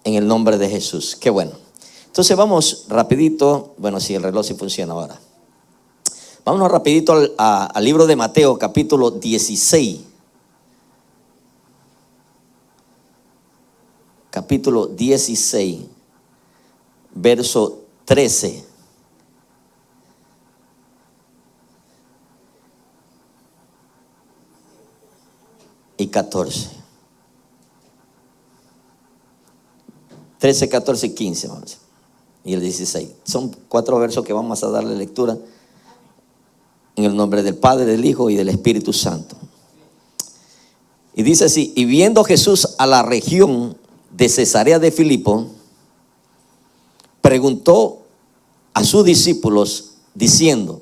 en el nombre de Jesús. Qué bueno. Entonces vamos rapidito, bueno, si el reloj sí funciona ahora. Vámonos rapidito al libro de Mateo, capítulo 16. Capítulo 16, verso 13 y 14. 13, 14 y 15, vamos. Y el 16. Son 4 versos que vamos a darle lectura en el nombre del Padre, del Hijo y del Espíritu Santo. Y dice así: y viendo Jesús a la región de Cesarea de Filipo, preguntó a sus discípulos diciendo: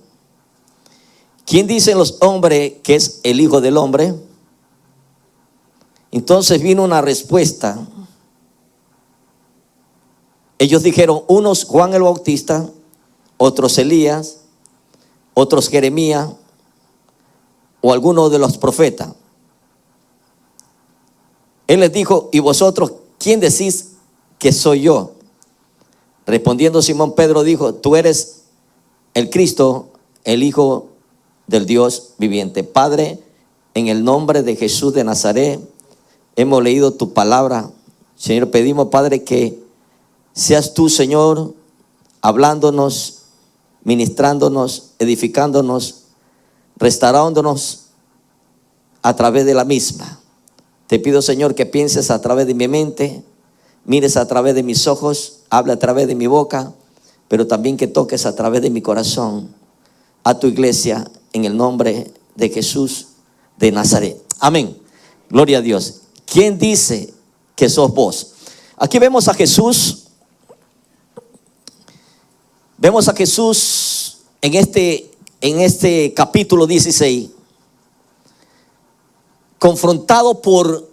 ¿quién dicen los hombres que es el Hijo del Hombre? Entonces vino una respuesta. Ellos dijeron: unos Juan el Bautista, otros Elías, otros Jeremías o alguno de los profetas. Él les dijo: ¿y vosotros quién decís que soy yo? Respondiendo Simón Pedro dijo: tú eres el Cristo, el Hijo del Dios viviente. Padre, en el nombre de Jesús de Nazaret, hemos leído tu palabra. Señor, pedimos, Padre, que seas tú, Señor, hablándonos, ministrándonos, edificándonos, restaurándonos a través de la misma. Te pido, Señor, que pienses a través de mi mente, mires a través de mis ojos, hable a través de mi boca, pero también que toques a través de mi corazón a tu iglesia en el nombre de Jesús de Nazaret. Amén. Gloria a Dios. ¿Quién dice que sos vos? Aquí vemos a Jesús. Vemos a Jesús en este capítulo 16, confrontado por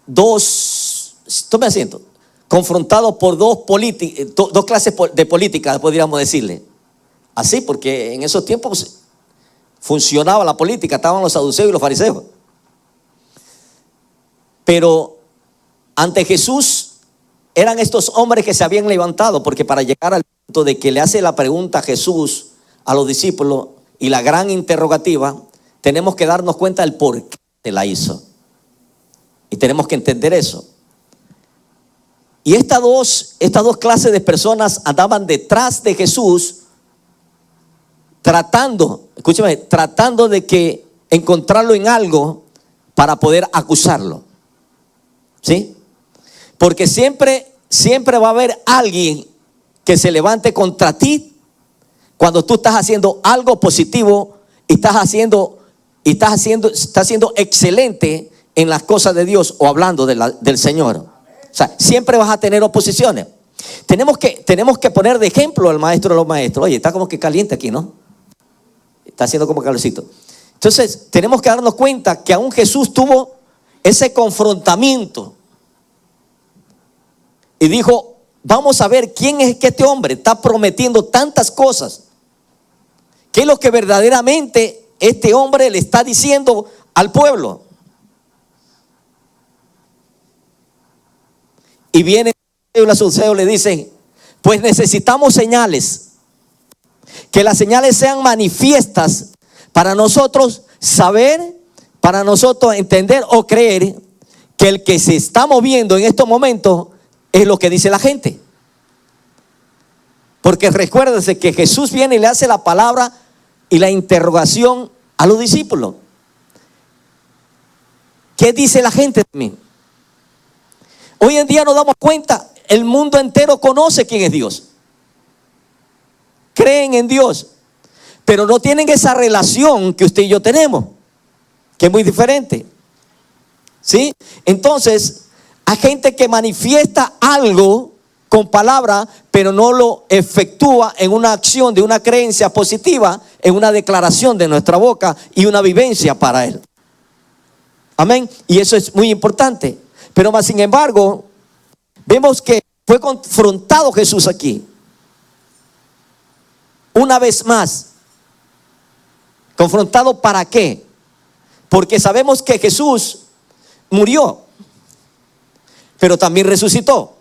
dos, tome asiento, confrontado por dos clases de política, podríamos decirle. Así, porque en esos tiempos funcionaba la política, estaban los saduceos y los fariseos. Pero ante Jesús eran estos hombres que se habían levantado, porque para llegar al punto de que le hace la pregunta a Jesús a los discípulos y la gran interrogativa, tenemos que darnos cuenta del por qué se la hizo. Y tenemos que entender eso. Y estas dos clases de personas andaban detrás de Jesús tratando de que encontrarlo en algo para poder acusarlo. ¿Sí? Porque siempre va a haber alguien que se levante contra ti cuando tú estás haciendo algo positivo y estás siendo excelente en las cosas de Dios o hablando del Señor. O sea, siempre vas a tener oposiciones. Tenemos que poner de ejemplo al maestro de los maestros. Oye, está como que caliente aquí, ¿no? Está haciendo como calorcito. Entonces, tenemos que darnos cuenta que aún Jesús tuvo ese confrontamiento. Y dijo: vamos a ver quién es que este hombre está prometiendo tantas cosas. ¿Qué es lo que verdaderamente este hombre le está diciendo al pueblo? Y viene los saduceos, le dicen: pues necesitamos señales. Que las señales sean manifiestas para nosotros saber, para nosotros entender o creer que el que se está moviendo en estos momentos es lo que dice la gente. Porque recuérdense que Jesús viene y le hace la palabra y la interrogación a los discípulos. ¿Qué dice la gente de mí? Hoy en día nos damos cuenta, el mundo entero conoce quién es Dios. Creen en Dios, pero no tienen esa relación que usted y yo tenemos, que es muy diferente. ¿Sí? Entonces, hay gente que manifiesta algo con palabra, pero no lo efectúa en una acción de una creencia positiva, en una declaración de nuestra boca y una vivencia para él. Amén. Y eso es muy importante. Pero más sin embargo, vemos que fue confrontado Jesús aquí. Una vez más. ¿Confrontado para qué? Porque sabemos que Jesús murió, pero también resucitó.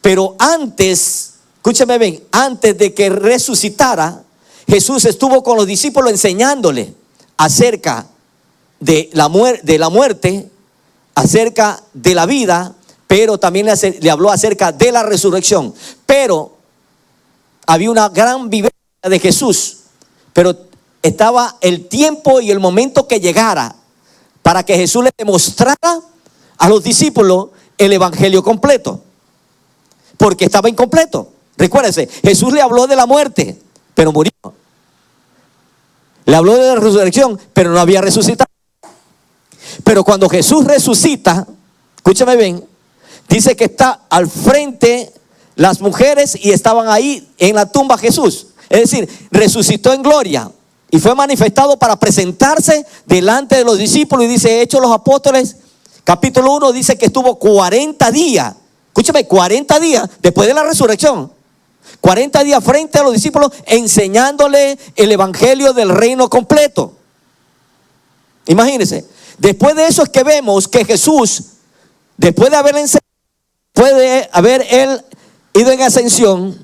Pero antes, escúchame bien, antes de que resucitara, Jesús estuvo con los discípulos enseñándole acerca de la muerte, acerca de la vida, pero también le habló acerca de la resurrección. Pero había una gran vivencia de Jesús, pero estaba el tiempo y el momento que llegara para que Jesús le demostrara a los discípulos el evangelio completo, porque estaba incompleto. Recuérdense, Jesús le habló de la muerte, pero murió. Le habló de la resurrección, pero no había resucitado. Pero cuando Jesús resucita, escúchame bien, dice que está al frente las mujeres y estaban ahí en la tumba Jesús. Es decir, resucitó en gloria y fue manifestado para presentarse delante de los discípulos. Y dice Hechos de los Apóstoles, capítulo 1, dice que estuvo 40 días. Escúchame, 40 días después de la resurrección. 40 días frente a los discípulos enseñándole el evangelio del reino completo. Imagínense. Después de eso es que vemos que Jesús, después de haber enseñado, puede haber él ido en ascensión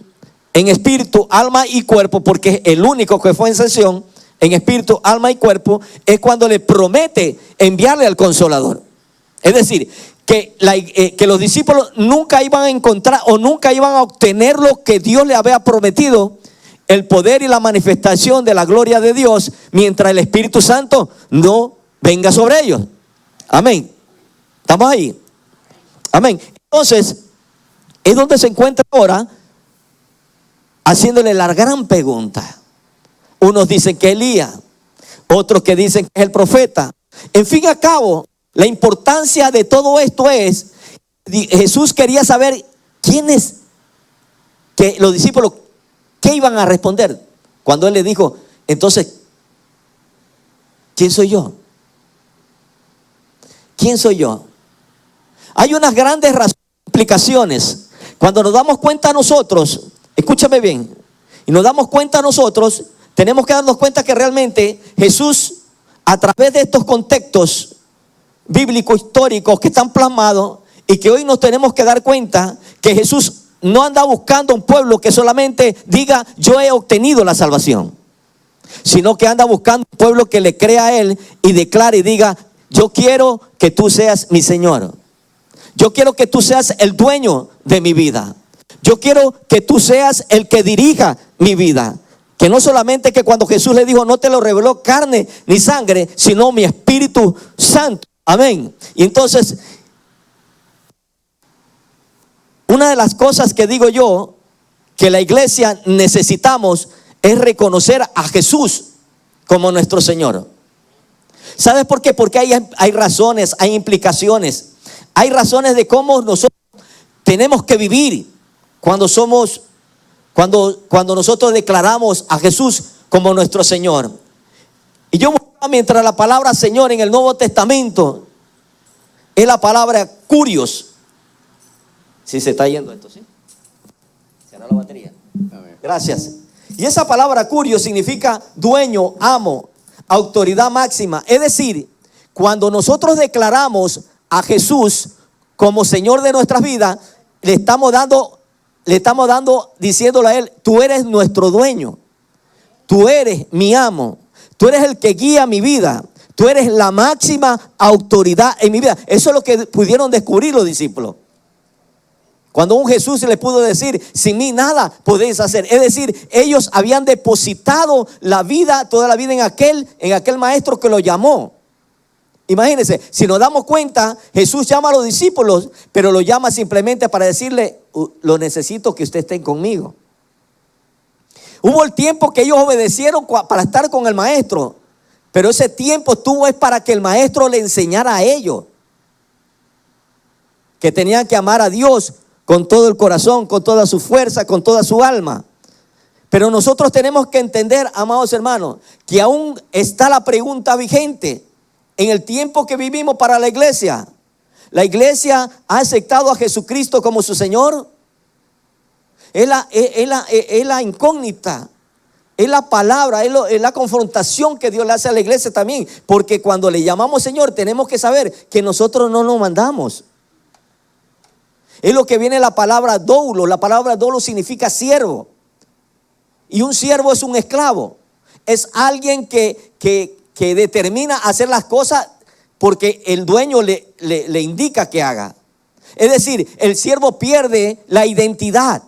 en espíritu, alma y cuerpo, porque el único que fue en ascensión en espíritu, alma y cuerpo es cuando le promete enviarle al Consolador. Es decir, que los discípulos nunca iban a encontrar o nunca iban a obtener lo que Dios le había prometido, el poder y la manifestación de la gloria de Dios, mientras el Espíritu Santo no venga sobre ellos. Amén. ¿Estamos ahí? Amén. Entonces, es donde se encuentra ahora haciéndole la gran pregunta. Unos dicen que Elías, otros que dicen que es el profeta. En fin y al cabo, la importancia de todo esto es, Jesús quería saber quiénes, que los discípulos, ¿qué iban a responder? Cuando él les dijo, entonces, ¿quién soy yo? ¿Quién soy yo? Hay unas grandes explicaciones. Cuando nos damos cuenta nosotros, escúchame bien, y nos damos cuenta nosotros, tenemos que darnos cuenta que realmente Jesús, a través de estos contextos bíblicos, históricos que están plasmados, y que hoy nos tenemos que dar cuenta que Jesús no anda buscando un pueblo que solamente diga yo he obtenido la salvación, sino que anda buscando un pueblo que le crea a Él y declare y diga yo quiero que tú seas mi Señor. Yo quiero que tú seas el dueño de mi vida. Yo quiero que tú seas el que dirija mi vida. Que no solamente que cuando Jesús le dijo no te lo reveló carne ni sangre, sino mi Espíritu Santo. Amén. Y entonces, una de las cosas que digo yo que la iglesia necesitamos es reconocer a Jesús como nuestro Señor. ¿Sabes por qué? Porque hay razones, hay implicaciones. Hay razones de cómo nosotros tenemos que vivir cuando nosotros declaramos a Jesús como nuestro Señor. Y yo buscaba, mientras la palabra Señor en el Nuevo Testamento es la palabra curios. ¿Sí se está yendo esto? ¿Sí? ¿Cerró la batería? Gracias. Y esa palabra curios significa dueño, amo, autoridad máxima. Es decir, cuando nosotros declaramos a Jesús como Señor de nuestras vidas, le estamos dando, diciéndole a Él, tú eres nuestro dueño, tú eres mi amo, tú eres el que guía mi vida, tú eres la máxima autoridad en mi vida. Eso es lo que pudieron descubrir los discípulos. Cuando un Jesús se les pudo decir, sin mí nada podéis hacer. Es decir, ellos habían depositado la vida, toda la vida en aquel maestro que lo llamó. Imagínense, si nos damos cuenta, Jesús llama a los discípulos, pero lo llama simplemente para decirle, lo necesito que ustedes estén conmigo. Hubo el tiempo que ellos obedecieron para estar con el maestro, pero ese tiempo es para que el maestro le enseñara a ellos que tenían que amar a Dios con todo el corazón, con toda su fuerza, con toda su alma. Pero nosotros tenemos que entender, amados hermanos, que aún está la pregunta vigente en el tiempo que vivimos para la iglesia. ¿La iglesia ha aceptado a Jesucristo como su Señor? Es la incógnita, es la palabra, es la confrontación que Dios le hace a la iglesia también. Porque cuando le llamamos Señor, tenemos que saber que nosotros no nos mandamos. Es lo que viene la palabra doulo. La palabra doulo significa siervo. Y un siervo es un esclavo. Es alguien que determina hacer las cosas porque el dueño le indica que haga. Es decir, el siervo pierde la identidad.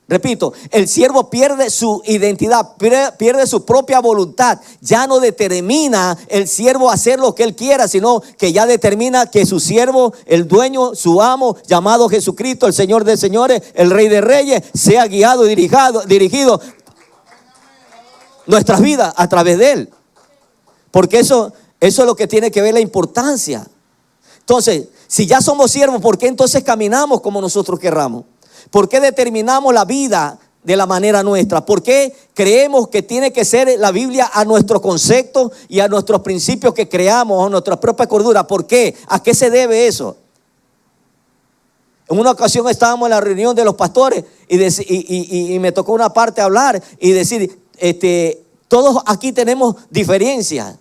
Repito, el siervo pierde su identidad, pierde su propia voluntad. Ya no determina el siervo hacer lo que él quiera, sino que ya determina que su siervo, el dueño, su amo, llamado Jesucristo, el Señor de señores, el Rey de reyes, sea guiado y dirigido nuestras vidas a través de él. Porque eso es lo que tiene que ver la importancia. Entonces, si ya somos siervos, ¿por qué entonces caminamos como nosotros querramos? ¿Por qué determinamos la vida de la manera nuestra? ¿Por qué creemos que tiene que ser la Biblia a nuestro concepto y a nuestros principios que creamos, a nuestra propia cordura? ¿Por qué? ¿A qué se debe eso? En una ocasión estábamos en la reunión de los pastores y me tocó una parte hablar y decir, todos aquí tenemos diferencias.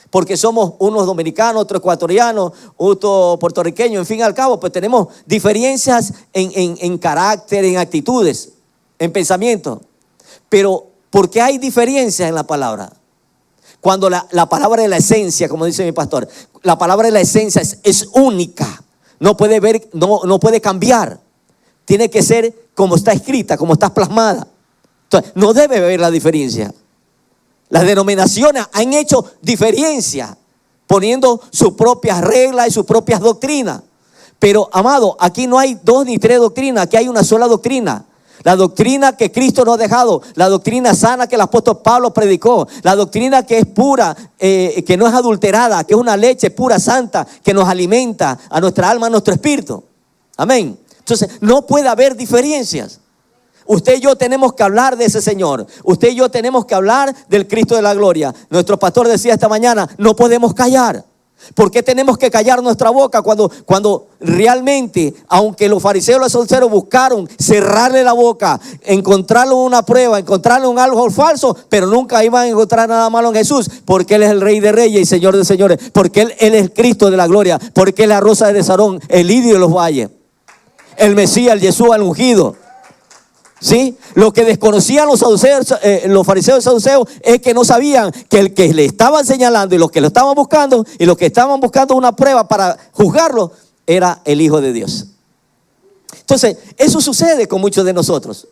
Porque somos unos dominicanos, otros ecuatorianos, otros puertorriqueños, en fin y al cabo, pues tenemos diferencias en carácter, en actitudes, en pensamiento. Pero, ¿por qué hay diferencias en la palabra? Cuando la palabra de la esencia, como dice mi pastor, la palabra de la esencia es única, no puede cambiar. Tiene que ser como está escrita, como está plasmada. Entonces, no debe haber la diferencia. Las denominaciones han hecho diferencia, poniendo sus propias reglas y sus propias doctrinas. Pero, amado, aquí no hay dos ni tres doctrinas, aquí hay una sola doctrina. La doctrina que Cristo nos ha dejado, la doctrina sana que el apóstol Pablo predicó, la doctrina que es pura, que no es adulterada, que es una leche pura, santa, que nos alimenta a nuestra alma, a nuestro espíritu. Amén. Entonces, no puede haber diferencias. Usted y yo tenemos que hablar de ese Señor. Usted y yo tenemos que hablar del Cristo de la gloria. Nuestro pastor decía esta mañana, no podemos callar. ¿Por qué tenemos que callar nuestra boca cuando realmente, aunque los fariseos y los saduceos buscaron cerrarle la boca, encontrarle una prueba, encontrarle un algo falso, pero nunca iban a encontrar nada malo en Jesús? Porque Él es el Rey de reyes y Señor de señores. Porque Él es el Cristo de la gloria. Porque Él es la rosa de Sarón, el lirio de los valles, el Mesías, el Yeshua, el ungido. ¿Sí? Lo que desconocían los saduceos, los fariseos y saduceos, es que no sabían que el que le estaban señalando y los que lo estaban buscando y los que estaban buscando una prueba para juzgarlo era el Hijo de Dios. Entonces, eso sucede con muchos de nosotros,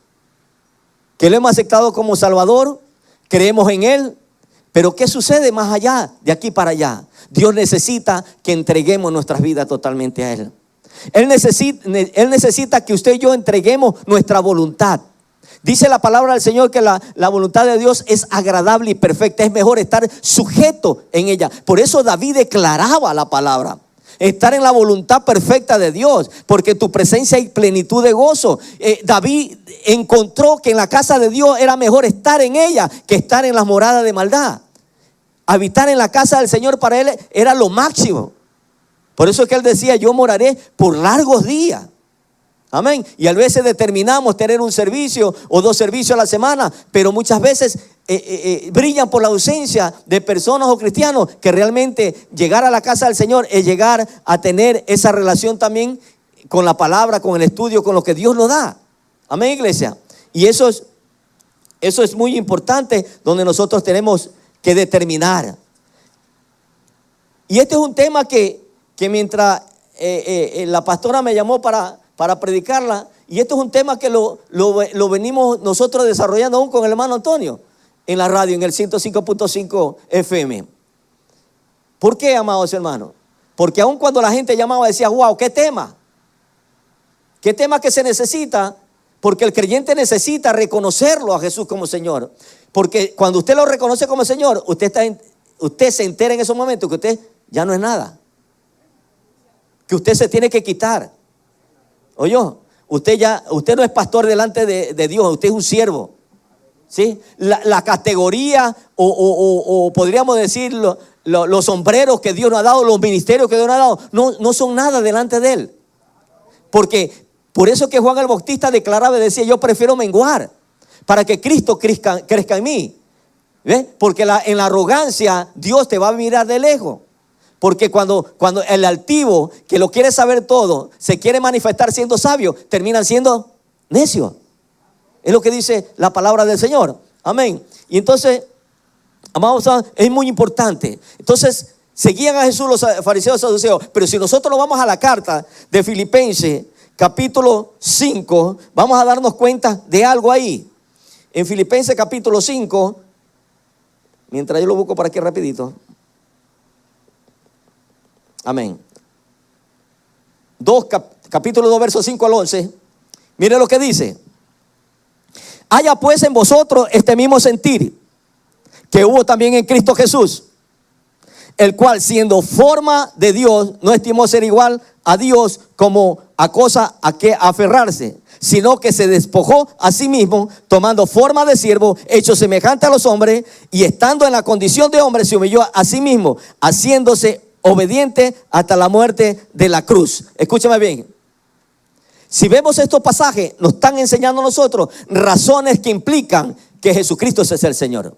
que lo hemos aceptado como Salvador, creemos en Él, pero ¿qué sucede más allá, de aquí para allá? Dios necesita que entreguemos nuestras vidas totalmente a Él. Él necesita que usted y yo entreguemos nuestra voluntad. Dice la palabra del Señor que la voluntad de Dios es agradable y perfecta. Es mejor estar sujeto en ella. Por eso David declaraba la palabra: estar en la voluntad perfecta de Dios, porque en tu presencia hay plenitud de gozo. David encontró que en la casa de Dios era mejor estar en ella que estar en las moradas de maldad. Habitar en la casa del Señor para él era lo máximo. Por eso es que él decía: yo moraré por largos días. Amén. Y a veces determinamos tener un servicio o dos servicios a la semana, pero muchas veces brillan por la ausencia de personas o cristianos que realmente llegar a la casa del Señor es llegar a tener esa relación también con la palabra, con el estudio, con lo que Dios nos da. Amén, iglesia. Y eso es muy importante, donde nosotros tenemos que determinar. Y este es un tema que mientras la pastora me llamó para predicarla, y esto es un tema que lo venimos nosotros desarrollando aún con el hermano Antonio en la radio, en el 105.5 FM. ¿Por qué, amados hermanos? Porque aún cuando la gente llamaba decía: wow, ¿qué tema? ¿Qué tema que se necesita? Porque el creyente necesita reconocerlo a Jesús como Señor. Porque cuando usted lo reconoce como Señor, usted se entera en esos momentos que usted ya no es nada, que usted se tiene que quitar. Oye, usted no es pastor delante de Dios, usted es un siervo. ¿Sí? La categoría o podríamos decir los sombreros que Dios nos ha dado, los ministerios que Dios nos ha dado, no son nada delante de Él. Porque por eso que Juan el Bautista declaraba y decía: yo prefiero menguar para que Cristo crezca en mí. ¿Ves? Porque en la arrogancia Dios te va a mirar de lejos. Porque cuando el altivo, que lo quiere saber todo, se quiere manifestar siendo sabio, terminan siendo necios. Es lo que dice la palabra del Señor. Amén. Y entonces, amados, es muy importante. Entonces, seguían a Jesús los fariseos y saduceos. Pero si nosotros nos vamos a la carta de Filipenses, capítulo 5, vamos a darnos cuenta de algo ahí. En Filipenses capítulo 5, mientras yo lo busco por aquí rapidito. Amén. Capítulo 2, versos 5 al 11. Mire lo que dice. Haya pues en vosotros este mismo sentir que hubo también en Cristo Jesús, el cual siendo forma de Dios no estimó ser igual a Dios como a cosa a que aferrarse, sino que se despojó a sí mismo, tomando forma de siervo, hecho semejante a los hombres, y estando en la condición de hombre se humilló a sí mismo, haciéndose obediente hasta la muerte de la cruz. Escúchame bien. Si vemos estos pasajes, nos están enseñando a nosotros razones que implican que Jesucristo es el Señor.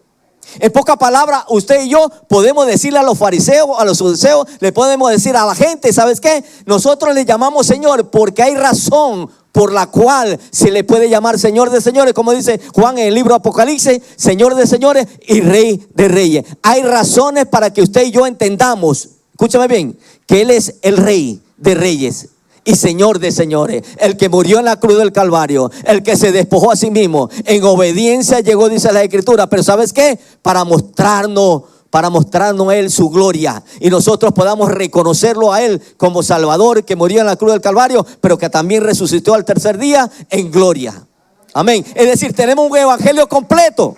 En pocas palabras, usted y yo podemos decirle a los fariseos, a los saduceos, le podemos decir a la gente, ¿sabes qué? Nosotros le llamamos Señor porque hay razón por la cual se le puede llamar Señor de señores, como dice Juan en el libro Apocalipsis, Señor de señores y Rey de reyes. Hay razones para que usted y yo entendamos, escúchame bien, que Él es el Rey de reyes y Señor de señores, el que murió en la cruz del Calvario, el que se despojó a sí mismo, en obediencia llegó, dice la Escritura, pero ¿sabes qué? Para mostrarnos Él su gloria y nosotros podamos reconocerlo a Él como Salvador, que murió en la cruz del Calvario, pero que también resucitó al tercer día en gloria. Amén. Es decir, tenemos un evangelio completo.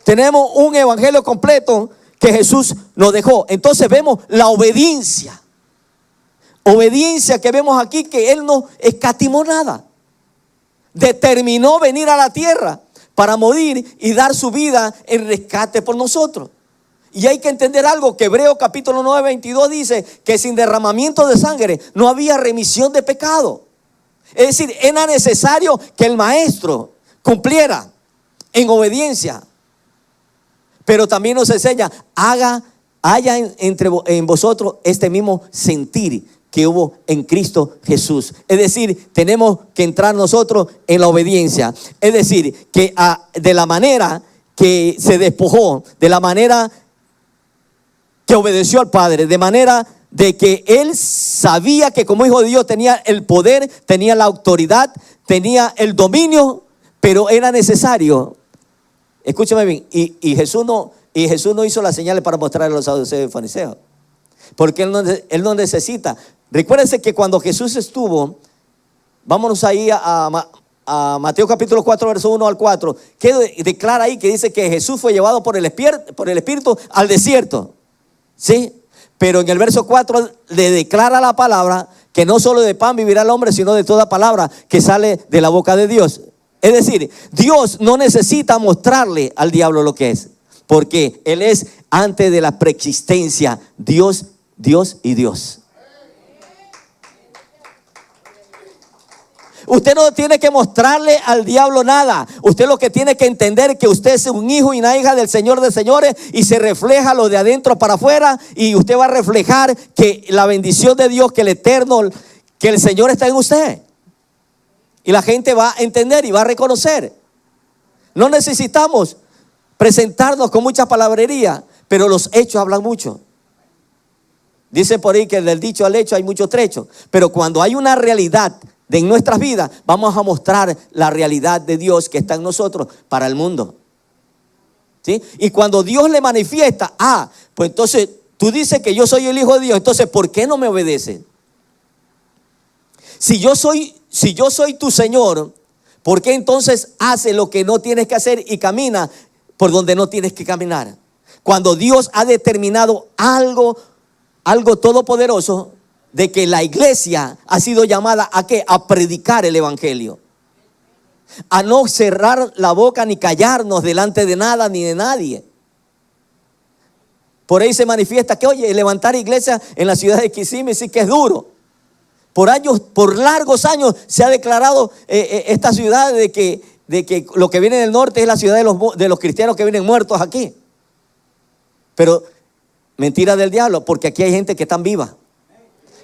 Tenemos un evangelio completo que Jesús nos dejó. Entonces vemos la obediencia. Obediencia que vemos aquí, que Él no escatimó nada. Determinó venir a la tierra para morir y dar su vida en rescate por nosotros. Y hay que entender algo, que Hebreos capítulo 9, 22 dice que sin derramamiento de sangre no había remisión de pecado. Es decir, era necesario que el maestro cumpliera en obediencia. Pero también nos enseña, haya en vosotros este mismo sentir que hubo en Cristo Jesús. Es decir, tenemos que entrar nosotros en la obediencia. Es decir, que de la manera que se despojó, de la manera que obedeció al Padre, de manera de que Él sabía que como hijo de Dios tenía el poder, tenía la autoridad, tenía el dominio, pero era necesario. Escúchame bien, y Jesús no hizo las señales para mostrarle a los saduceos y fariseos, porque Él no necesita. Recuérdense que cuando Jesús estuvo, vámonos ahí a Mateo capítulo 4, verso 1 al 4, que declara ahí que dice que Jesús fue llevado por el Espíritu al desierto, ¿sí? Pero en el verso 4 le declara la palabra que no solo de pan vivirá el hombre, sino de toda palabra que sale de la boca de Dios. Es decir, Dios no necesita mostrarle al diablo lo que es, porque Él es antes de la preexistencia, Dios y Dios. Usted no tiene que mostrarle al diablo nada. Usted lo que tiene que entender es que usted es un hijo y una hija del Señor de señores, y se refleja lo de adentro para afuera, y usted va a reflejar que la bendición de Dios, que el eterno, que el Señor está en usted. Y la gente va a entender y va a reconocer. No necesitamos presentarnos con mucha palabrería, pero los hechos hablan mucho. Dicen por ahí que del dicho al hecho hay mucho trecho, pero cuando hay una realidad en nuestras vidas, vamos a mostrar la realidad de Dios que está en nosotros para el mundo, ¿sí? Y cuando Dios le manifiesta, pues entonces tú dices que yo soy el hijo de Dios, entonces ¿por qué no me obedeces? Si yo soy tu Señor, ¿por qué entonces haces lo que no tienes que hacer y camina por donde no tienes que caminar? Cuando Dios ha determinado algo todopoderoso, de que la iglesia ha sido llamada ¿a qué? A predicar el evangelio, a no cerrar la boca ni callarnos delante de nada ni de nadie. Por ahí se manifiesta que, oye, levantar iglesia en la ciudad de Kissimmee sí que es duro. Por largos años se ha declarado esta ciudad de que lo que viene del norte es la ciudad de los cristianos que vienen muertos aquí. Pero Mentira del diablo, porque aquí hay gente que está viva.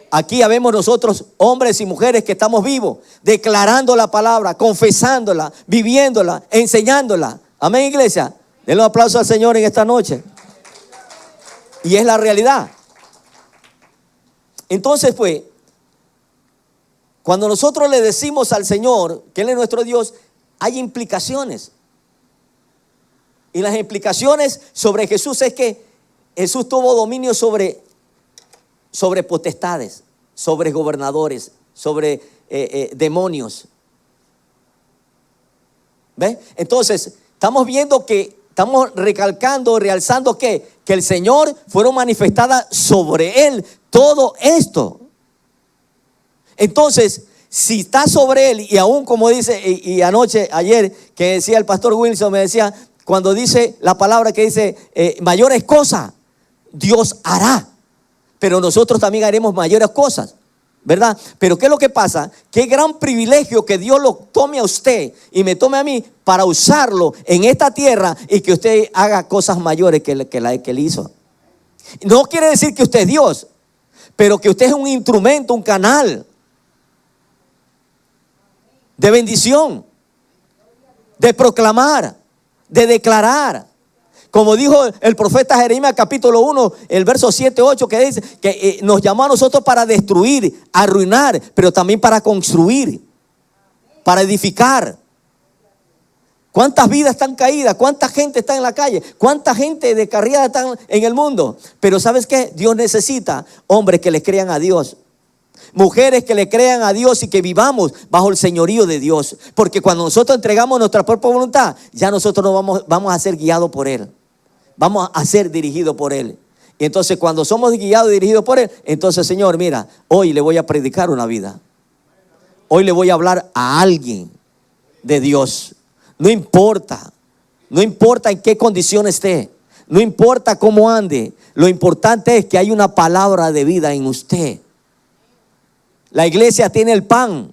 Aquí habemos nosotros, hombres y mujeres que estamos vivos, declarando la palabra, confesándola, viviéndola, enseñándola. Amén, iglesia. Denle un aplauso al Señor en esta noche. Y es la realidad. Entonces, pues, cuando nosotros le decimos al Señor que Él es nuestro Dios, hay implicaciones. Y las implicaciones sobre Jesús es que Jesús tuvo dominio sobre potestades, sobre gobernadores, sobre demonios. ¿Ves? Entonces, estamos viendo que, estamos recalcando, realzando que el Señor fueron manifestadas sobre Él todo esto. Entonces, si está sobre Él, y aún como dice, y anoche, ayer, que decía el pastor Wilson, me decía, cuando dice la palabra que dice, mayores cosas, Dios hará. Pero nosotros también haremos mayores cosas, ¿verdad? Pero ¿qué es lo que pasa? Qué gran privilegio que Dios lo tome a usted y me tome a mí para usarlo en esta tierra y que usted haga cosas mayores que Él hizo. No quiere decir que usted es Dios, pero que usted es un instrumento, un canal de bendición, de proclamar, de declarar. Como dijo el profeta Jeremías capítulo 1, el verso 7, 8, que dice que nos llamó a nosotros para destruir, arruinar, pero también para construir, para edificar. ¿Cuántas vidas están caídas? ¿Cuánta gente está en la calle? ¿Cuánta gente descarriada está en el mundo? Pero ¿sabes qué? Dios necesita hombres que le crean a Dios. Mujeres que le crean a Dios y que vivamos bajo el señorío de Dios. Porque cuando nosotros entregamos nuestra propia voluntad, ya nosotros no vamos a ser guiados por Él. Vamos a ser dirigidos por Él. Y entonces cuando somos guiados y dirigidos por Él, entonces Señor, mira, hoy le voy a predicar una vida. Hoy le voy a hablar a alguien de Dios. No importa en qué condición esté. No importa cómo ande. Lo importante es que hay una palabra de vida en usted. La iglesia tiene el pan,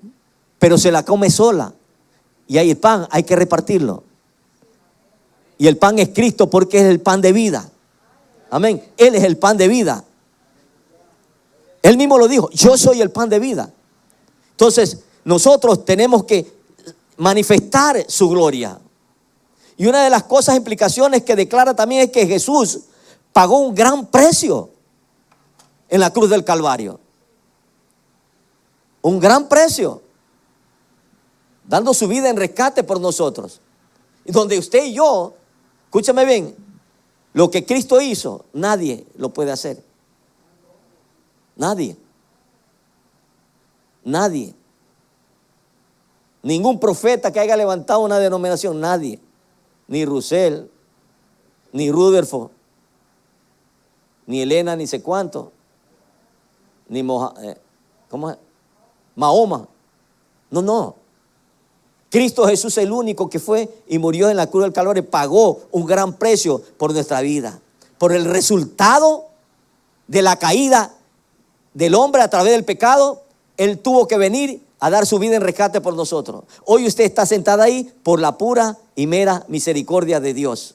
pero se la come sola. Y hay el pan, hay que repartirlo. Y el pan es Cristo porque es el pan de vida. Amén. Él es el pan de vida. Él mismo lo dijo, yo soy el pan de vida. Entonces, nosotros tenemos que manifestar su gloria. Y una de las cosas, implicaciones que declara también es que Jesús pagó un gran precio en la cruz del Calvario. Un gran precio, dando su vida en rescate por nosotros. Y donde usted y yo, escúchame bien, lo que Cristo hizo, nadie lo puede hacer. Nadie. Nadie. Ningún profeta que haya levantado una denominación, nadie. Ni Russell, ni Rutherford, ni Elena, ni sé cuánto, ni ¿cómo es? Mahoma. No. Cristo Jesús es el único que fue y murió en la cruz del Calvario y pagó un gran precio por nuestra vida. Por el resultado de la caída del hombre a través del pecado, Él tuvo que venir a dar su vida en rescate por nosotros. Hoy usted está sentada ahí por la pura y mera misericordia de Dios.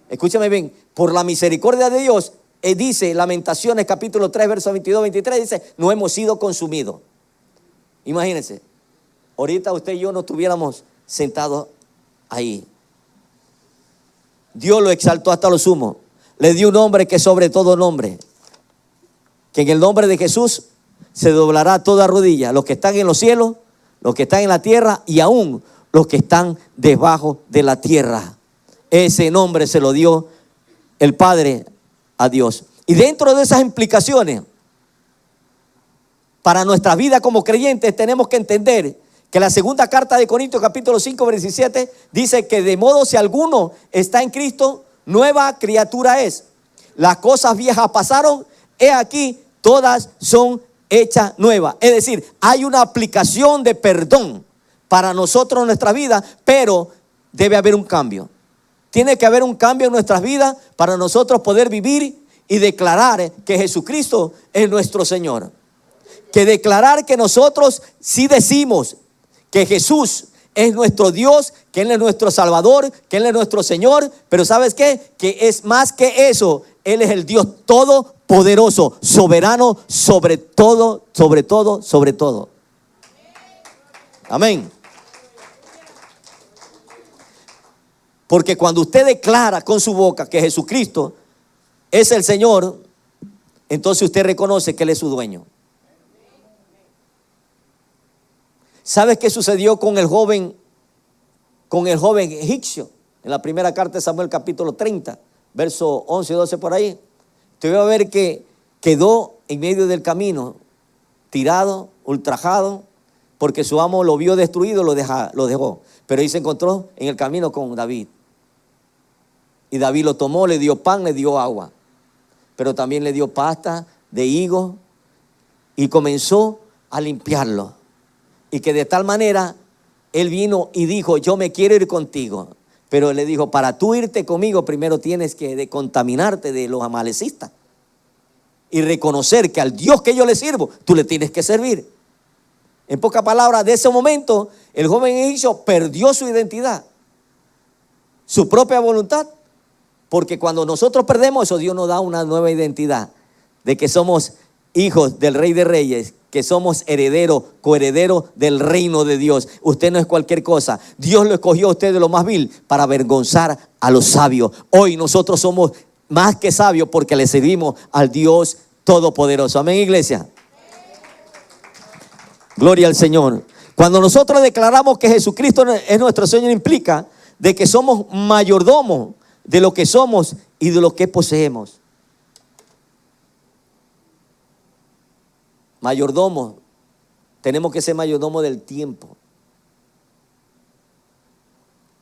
Escúchame bien, por la misericordia de Dios, dice Lamentaciones capítulo 3, versos 22, 23, dice, no hemos sido consumidos. Imagínense, ahorita usted y yo no estuviéramos sentados ahí. Dios lo exaltó hasta lo sumo. Le dio un nombre que sobre todo nombre. Que en el nombre de Jesús se doblará toda rodilla. Los que están en los cielos, los que están en la tierra y aún los que están debajo de la tierra. Ese nombre se lo dio el Padre a Dios. Y dentro de esas implicaciones, para nuestra vida como creyentes tenemos que entender que la segunda carta de Corintios capítulo 5 versículo 17 dice que de modo si alguno está en Cristo, nueva criatura es. Las cosas viejas pasaron, he aquí todas son hechas nuevas. Es decir, hay una aplicación de perdón para nosotros en nuestra vida, pero debe haber un cambio. Tiene que haber un cambio en nuestras vidas para nosotros poder vivir y declarar que Jesucristo es nuestro Señor. Que declarar que nosotros sí decimos que Jesús es nuestro Dios, que Él es nuestro Salvador, que Él es nuestro Señor. Pero ¿sabes qué? Que es más que eso. Él es el Dios todopoderoso, soberano sobre todo, sobre todo, sobre todo. Amén. Porque cuando usted declara con su boca que Jesucristo es el Señor, entonces usted reconoce que Él es su dueño. ¿Sabes qué sucedió con el joven egipcio? En la primera carta de Samuel, capítulo 30, verso 11 y 12 por ahí. Usted va a ver que quedó en medio del camino, tirado, ultrajado, porque su amo lo vio destruido, lo dejó. Pero ahí se encontró en el camino con David. Y David lo tomó, le dio pan, le dio agua. Pero también le dio pasta de higo y comenzó a limpiarlo. Y que de tal manera él vino y dijo: yo me quiero ir contigo. Pero él le dijo: para tú irte conmigo, primero tienes que descontaminarte de los amalecistas y reconocer que al Dios que yo le sirvo, tú le tienes que servir. En pocas palabras, de ese momento, el joven egipcio perdió su identidad, su propia voluntad. Porque cuando nosotros perdemos eso, Dios nos da una nueva identidad de que somos hijos del Rey de Reyes, que somos herederos, coherederos del reino de Dios. Usted no es cualquier cosa. Dios lo escogió a usted de lo más vil para avergonzar a los sabios. Hoy nosotros somos más que sabios porque le servimos al Dios todopoderoso. Amén, iglesia. Gloria al Señor. Cuando nosotros declaramos que Jesucristo es nuestro Señor, implica de que somos mayordomos de lo que somos y de lo que poseemos. Mayordomos. Tenemos que ser mayordomos del tiempo.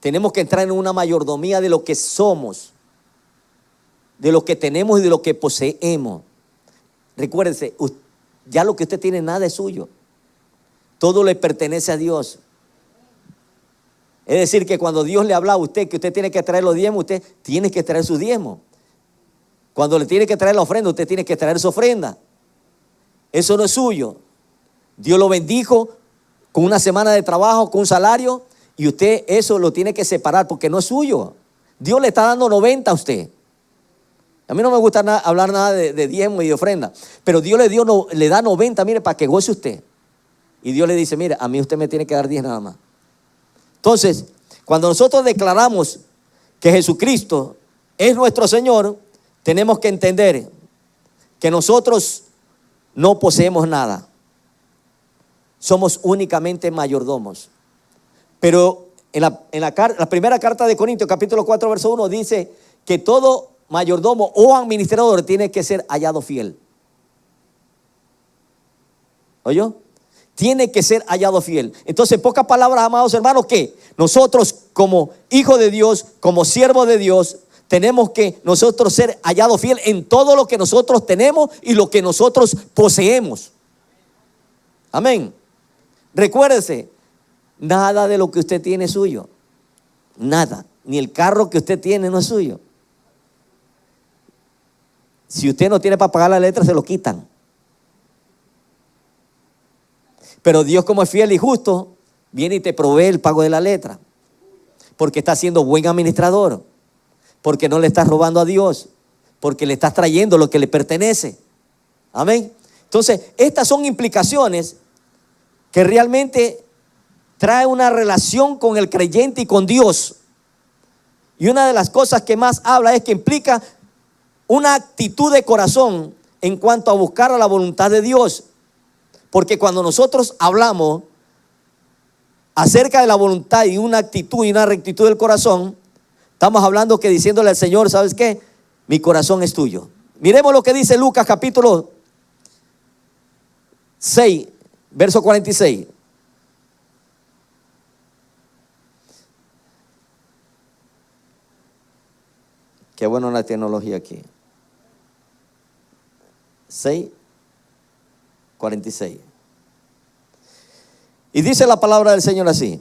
Tenemos que entrar en una mayordomía de lo que somos, de lo que tenemos y de lo que poseemos. Recuérdese, ya lo que usted tiene, nada es suyo. Todo le pertenece a Dios. Es decir, que cuando Dios le habla a usted que usted tiene que traer los diezmos, usted tiene que traer sus diezmos. Cuando le tiene que traer la ofrenda, usted tiene que traer su ofrenda. Eso no es suyo. Dios lo bendijo con una semana de trabajo, con un salario, y usted eso lo tiene que separar porque no es suyo. Dios le está dando 90 a usted. A mí no me gusta hablar nada de diezmo y de ofrenda, pero Dios le da 90, mire, para que goce usted. Y Dios le dice: mire, a mí usted me tiene que dar 10 nada más. Entonces, cuando nosotros declaramos que Jesucristo es nuestro Señor, tenemos que entender que nosotros no poseemos nada. Somos únicamente mayordomos. Pero en la primera carta de Corintios, capítulo 4, verso 1, dice que todo mayordomo o administrador tiene que ser hallado fiel. ¿Oyó? Tiene que ser hallado fiel. Entonces, en pocas palabras, amados hermanos, que nosotros como hijos de Dios, como siervos de Dios, tenemos que nosotros ser hallados fiel en todo lo que nosotros tenemos y lo que nosotros poseemos. Amén. Recuérdese, nada de lo que usted tiene es suyo. Nada. Ni el carro que usted tiene no es suyo. Si usted no tiene para pagar la letra, se lo quitan. Pero Dios, como es fiel y justo, viene y te provee el pago de la letra. Porque está siendo buen administrador. Porque no le estás robando a Dios. Porque le estás trayendo lo que le pertenece. Amén. Entonces, estas son implicaciones que realmente trae una relación con el creyente y con Dios. Y una de las cosas que más habla es que implica una actitud de corazón en cuanto a buscar a la voluntad de Dios. Porque cuando nosotros hablamos acerca de la voluntad y una actitud y una rectitud del corazón, estamos hablando que diciéndole al Señor: ¿sabes qué? Mi corazón es tuyo. Miremos lo que dice Lucas capítulo 6, verso 46. Qué bueno la tecnología aquí. 6:46. Y dice la palabra del Señor así: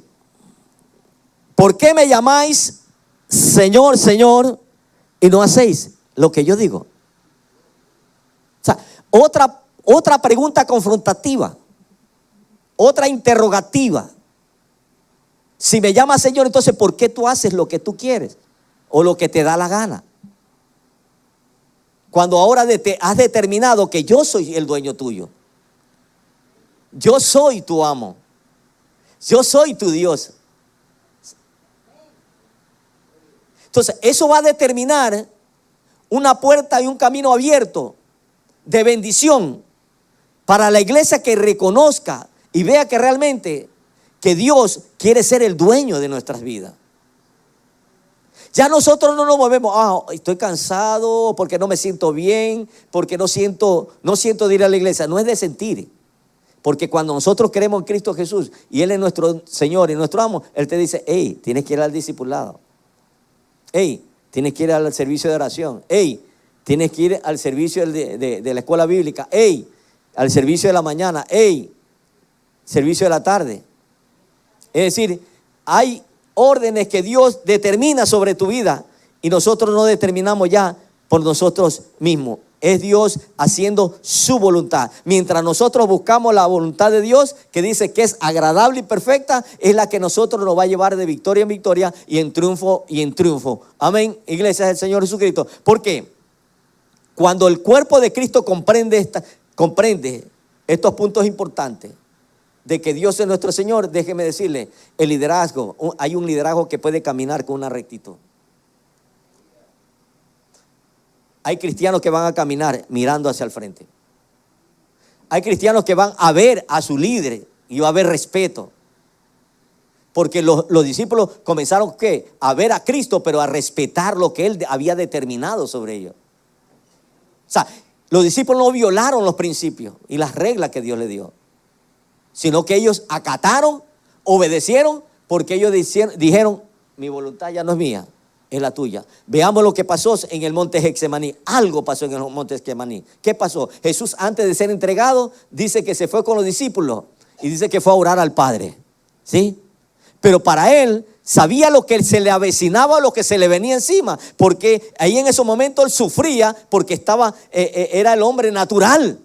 ¿por qué me llamáis Señor, Señor, y no hacéis lo que yo digo? O sea, otra pregunta confrontativa, otra interrogativa. Si me llamas Señor, entonces ¿por qué tú haces lo que tú quieres o lo que te da la gana? Cuando ahora has determinado que yo soy el dueño tuyo. Yo soy tu amo. Yo soy tu Dios. Entonces, eso va a determinar una puerta y un camino abierto de bendición para la iglesia que reconozca y vea que realmente que Dios quiere ser el dueño de nuestras vidas. Ya nosotros no nos movemos, estoy cansado porque no me siento bien, porque no siento de ir a la iglesia. No es de sentir. Porque cuando nosotros creemos en Cristo Jesús y Él es nuestro Señor y nuestro amo, Él te dice, hey, tienes que ir al discipulado. Hey, tienes que ir al servicio de oración. Hey, tienes que ir al servicio de la escuela bíblica. Hey, al servicio de la mañana. Hey, servicio de la tarde. Es decir, hay órdenes que Dios determina sobre tu vida y nosotros no determinamos ya por nosotros mismos. Es Dios haciendo su voluntad. Mientras nosotros buscamos la voluntad de Dios, que dice que es agradable y perfecta, es la que nosotros nos va a llevar de victoria en victoria y en triunfo y en triunfo. Amén, iglesia del Señor Jesucristo. ¿Por qué? Cuando el cuerpo de Cristo comprende estos puntos importantes de que Dios es nuestro Señor, déjeme decirle, el liderazgo, hay un liderazgo que puede caminar con una rectitud. Hay cristianos que van a caminar mirando hacia el frente. Hay cristianos que van a ver a su líder y va a haber respeto. Porque los discípulos comenzaron ¿qué? A ver a Cristo, pero a respetar lo que Él había determinado sobre ellos. O sea, los discípulos no violaron los principios y las reglas que Dios les dio, sino que ellos acataron, obedecieron, porque ellos dijeron, mi voluntad ya no es mía, es la tuya. Veamos lo que pasó en el monte Getsemaní. Algo pasó en el monte Getsemaní. ¿Qué pasó? Jesús, antes de ser entregado, dice que se fue con los discípulos y dice que fue a orar al Padre. ¿Sí? Pero para él sabía lo que se le avecinaba, lo que se le venía encima, porque ahí en ese momento él sufría porque era el hombre natural.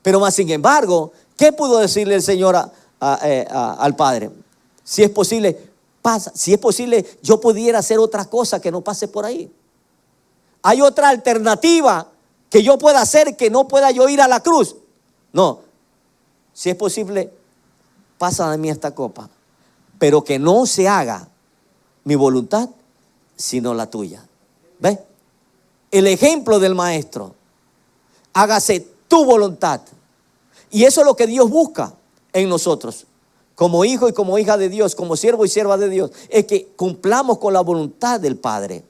Pero más sin embargo, ¿qué pudo decirle el Señor al Padre? Si es posible, pasa. Si es posible, yo pudiera hacer otra cosa que no pase por ahí. Hay otra alternativa que yo pueda hacer, que no pueda yo ir a la cruz. No, si es posible, pasa de mí esta copa, pero que no se haga mi voluntad, sino la tuya. ¿Ves? El ejemplo del maestro. Hágase tu voluntad. Y eso es lo que Dios busca en nosotros. Como hijo y como hija de Dios, como siervo y sierva de Dios, es que cumplamos con la voluntad del Padre.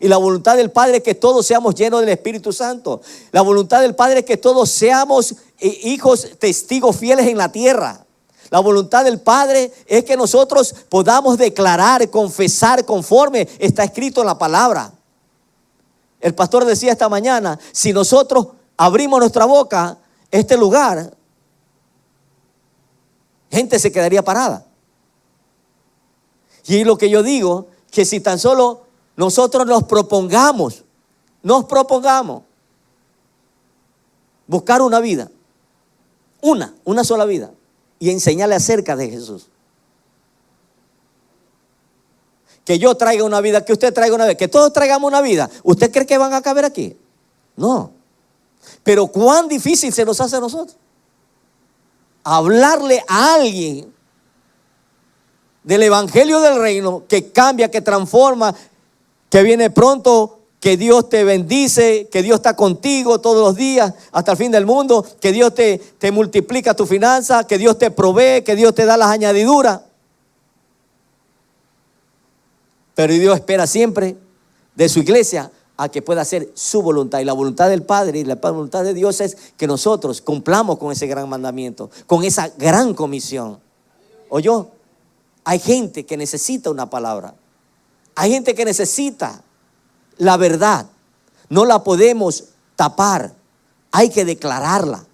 Y la voluntad del Padre es que todos seamos llenos del Espíritu Santo. La voluntad del Padre es que todos seamos hijos testigos fieles en la tierra. La voluntad del Padre es que nosotros podamos declarar, confesar conforme está escrito en la palabra. El pastor decía esta mañana, si nosotros abrimos nuestra boca, este lugar, gente se quedaría parada. Y lo que yo digo, que si tan solo nosotros nos propongamos buscar una vida, una sola vida, y enseñarle acerca de Jesús. Que yo traiga una vida, que usted traiga una vida, que todos traigamos una vida. ¿Usted cree que van a caber aquí? No. Pero cuán difícil se nos hace a nosotros hablarle a alguien del evangelio del reino, que cambia, que transforma, que viene pronto, que Dios te bendice, que Dios está contigo todos los días hasta el fin del mundo, que Dios te multiplica tu finanza, que Dios te provee, que Dios te da las añadiduras. Pero Dios espera siempre de su iglesia a que pueda hacer su voluntad. Y la voluntad del Padre y la voluntad de Dios es que nosotros cumplamos con ese gran mandamiento, con esa gran comisión. ¿Oyó? Hay gente que necesita una palabra. Hay gente que necesita la verdad. No la podemos tapar. Hay que declararla.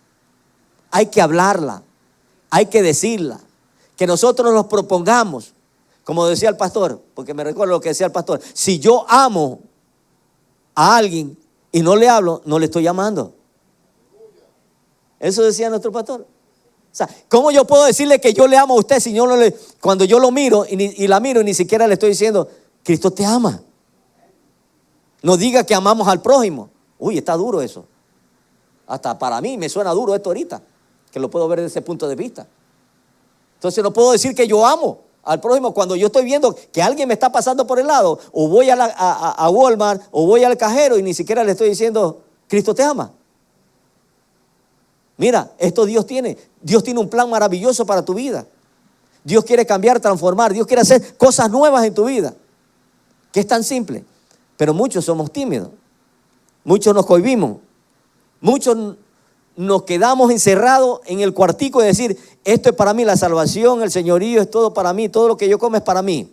Hay que hablarla. Hay que decirla. Que nosotros nos propongamos, como decía el pastor, porque me recuerdo lo que decía el pastor, si yo amo a alguien y no le hablo, no le estoy amando. Eso decía nuestro pastor. O sea, ¿cómo yo puedo decirle que yo le amo a usted si yo no le, cuando yo lo miro y la miro y ni siquiera le estoy diciendo, Cristo te ama? No diga que amamos al prójimo. Uy, está duro eso. Hasta para mí me suena duro esto ahorita, que lo puedo ver desde ese punto de vista. Entonces no puedo decir que yo amo al prójimo cuando yo estoy viendo que alguien me está pasando por el lado, o voy a Walmart, o voy al cajero y ni siquiera le estoy diciendo, Cristo te ama. Mira, esto Dios tiene un plan maravilloso para tu vida. Dios quiere cambiar, transformar, Dios quiere hacer cosas nuevas en tu vida, que es tan simple. Pero muchos somos tímidos, muchos nos cohibimos, muchos nos quedamos encerrados en el cuartico y decir, esto es para mí, la salvación, el señorío es todo para mí, todo lo que yo como es para mí.